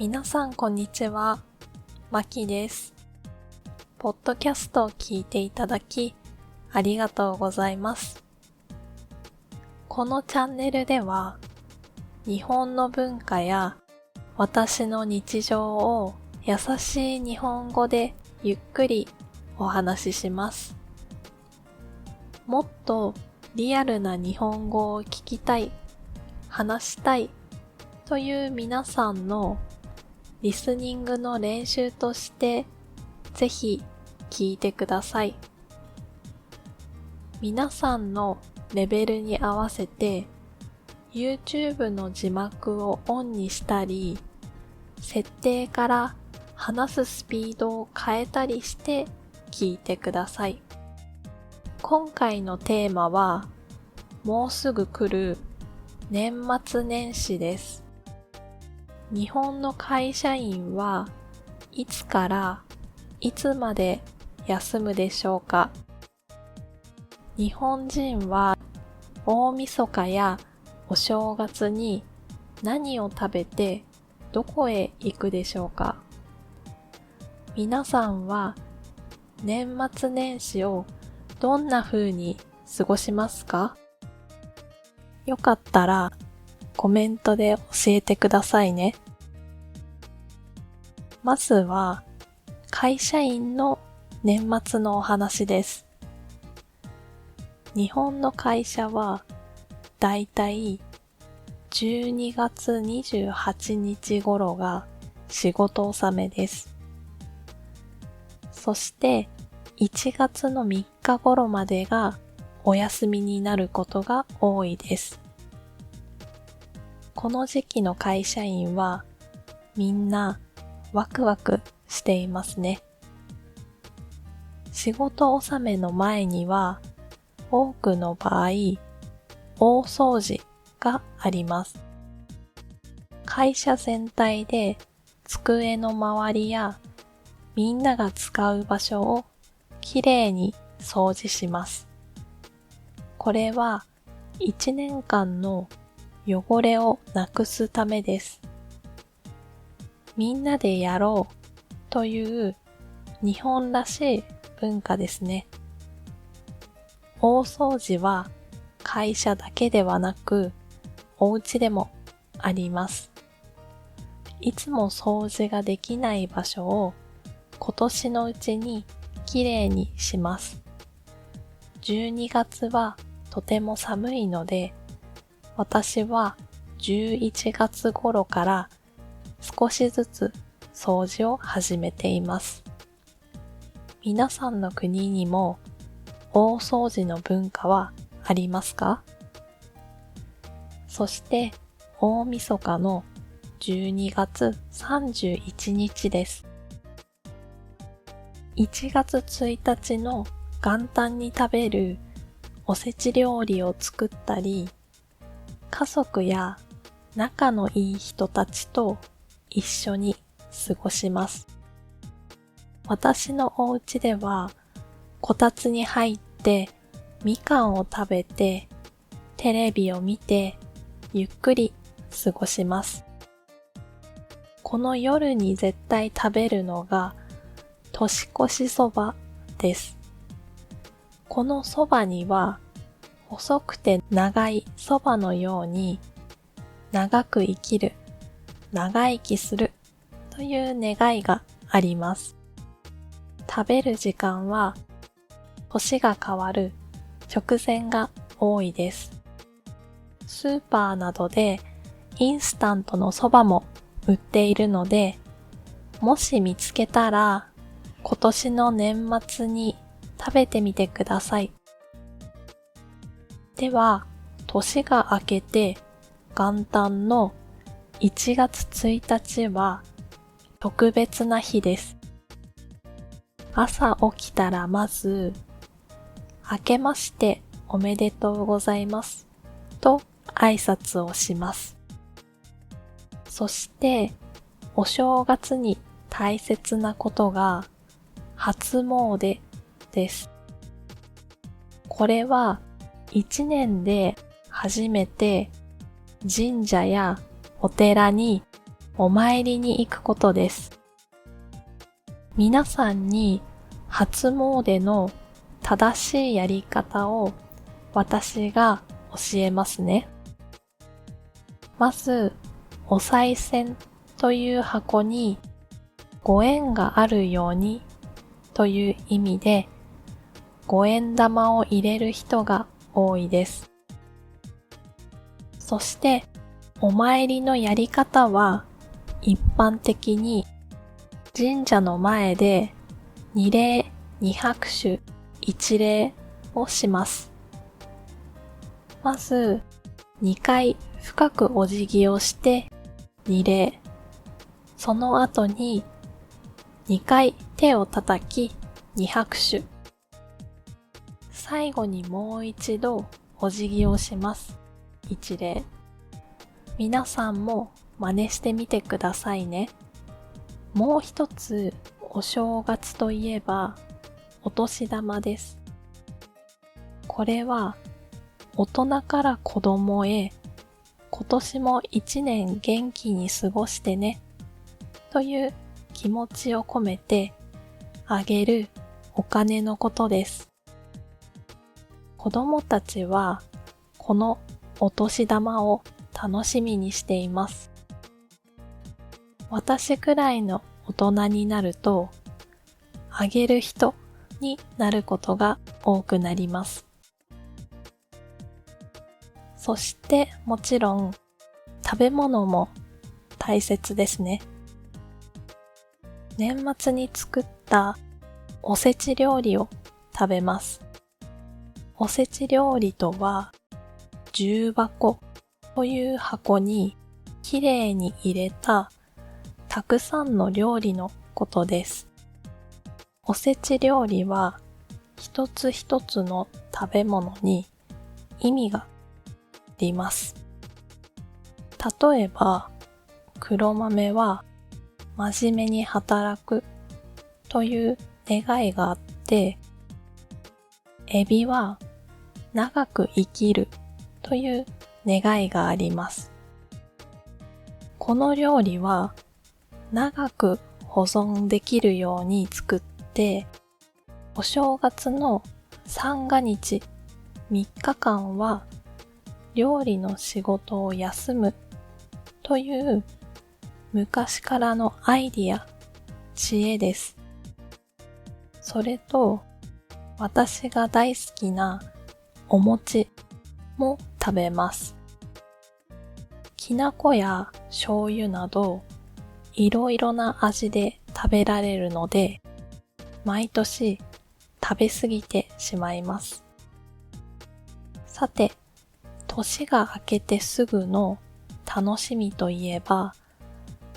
皆さんこんにちは、まきです。ポッドキャストを聞いていただきありがとうございます。このチャンネルでは日本の文化や私の日常を優しい日本語でゆっくりお話しします。もっとリアルな日本語を聞きたい、話したいという皆さんのリスニングの練習としてぜひ聞いてください。皆さんのレベルに合わせて YouTube の字幕をオンにしたり、設定から話すスピードを変えたりして聞いてください。今回のテーマはもうすぐ来る年末年始です。日本の会社員はいつからいつまで休むでしょうか？日本人は大晦日やお正月に何を食べてどこへ行くでしょうか？皆さんは年末年始をどんな風に過ごしますか？よかったらコメントで教えてくださいね。まずは会社員の年末のお話です。日本の会社はだいたい12月28日頃が仕事納めです。そして1月の3日頃までがお休みになることが多いです。この時期の会社員はみんなワクワクしていますね。仕事納めの前には多くの場合、大掃除があります。会社全体で机の周りやみんなが使う場所をきれいに掃除します。これは1年間の汚れをなくすためです。みんなでやろうという日本らしい文化ですね。大掃除は会社だけではなくお家でもあります。いつも掃除ができない場所を今年のうちにきれいにします。12月はとても寒いので、私は11月頃から少しずつ掃除を始めています。皆さんの国にも大掃除の文化はありますか？そして大晦日の12月31日です。1月1日の元旦に食べるおせち料理を作ったり、家族や仲のいい人たちと一緒に過ごします。私のお家ではこたつに入ってみかんを食べてテレビを見てゆっくり過ごします。この夜に絶対食べるのが年越しそばです。このそばには細くて長いそばのように長く生きる、長生きするという願いがあります。食べる時間は年が変わる直前が多いです。スーパーなどでインスタントのそばも売っているので、もし見つけたら今年の年末に食べてみてください。では、年が明けて元旦の1月1日は特別な日です。朝起きたらまず、明けましておめでとうございますと挨拶をします。そしてお正月に大切なことが初詣です。これは1年で初めて神社やお寺にお参りに行くことです。皆さんに初詣の正しいやり方を私が教えますね。まず、お賽銭という箱にご縁があるようにという意味で5円玉を入れる人が多いです。そしてお参りのやり方は一般的に神社の前で二礼二拍手一礼をします。まず2回深くお辞儀をして二礼、その後に2回手を叩き二拍手、最後にもう一度お辞儀をします。一礼。皆さんも真似してみてくださいね。もう一つ、お正月といえばお年玉です。これは大人から子供へ今年も一年元気に過ごしてねという気持ちを込めてあげるお金のことです。子供たちはこのお年玉を楽しみにしています。私くらいの大人になるとあげる人になることが多くなります。そしてもちろん食べ物も大切ですね。年末に作ったおせち料理を食べます。おせち料理とは重箱という箱にきれいに入れたたくさんの料理のことです。おせち料理は一つ一つの食べ物に意味があります。例えば黒豆は真面目に働くという願いがあって、エビは長く生きるという願いがあります。この料理は長く保存できるように作って、お正月の三が日3日間は料理の仕事を休むという昔からのアイディア、知恵です。それと私が大好きなお餅も食べます。きなこや醤油などいろいろな味で食べられるので、毎年食べ過ぎてしまいます。さて、年が明けてすぐの楽しみといえば、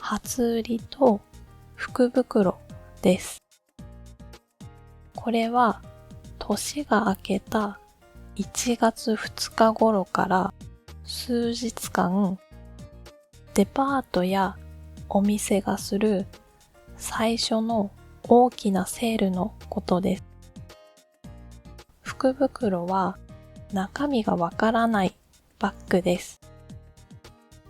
初売りと福袋です。これは年が明けた1月2日頃から数日間、デパートやお店がする最初の大きなセールのことです。福袋は中身がわからないバッグです。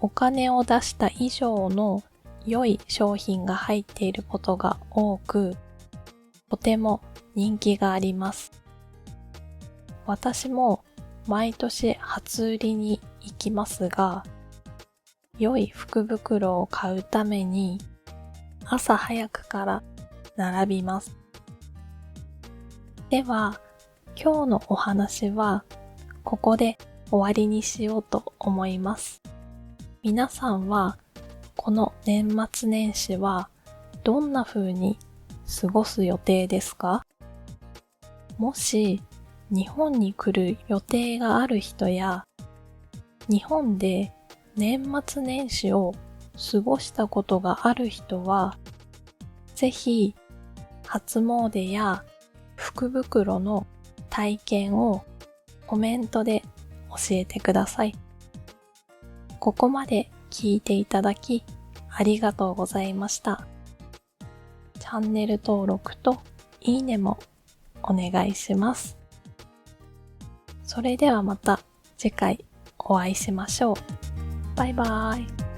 お金を出した以上の良い商品が入っていることが多く、とても人気があります。私も毎年初売りに行きますが、良い福袋を買うために朝早くから並びます。では、今日のお話はここで終わりにしようと思います。皆さんはこの年末年始はどんな風に過ごす予定ですか？もし日本に来る予定がある人や、日本で年末年始を過ごしたことがある人は、ぜひ初詣や福袋の体験をコメントで教えてください。ここまで聞いていただきありがとうございました。チャンネル登録といいねもお願いします。それではまた次回お会いしましょう。バイバーイ。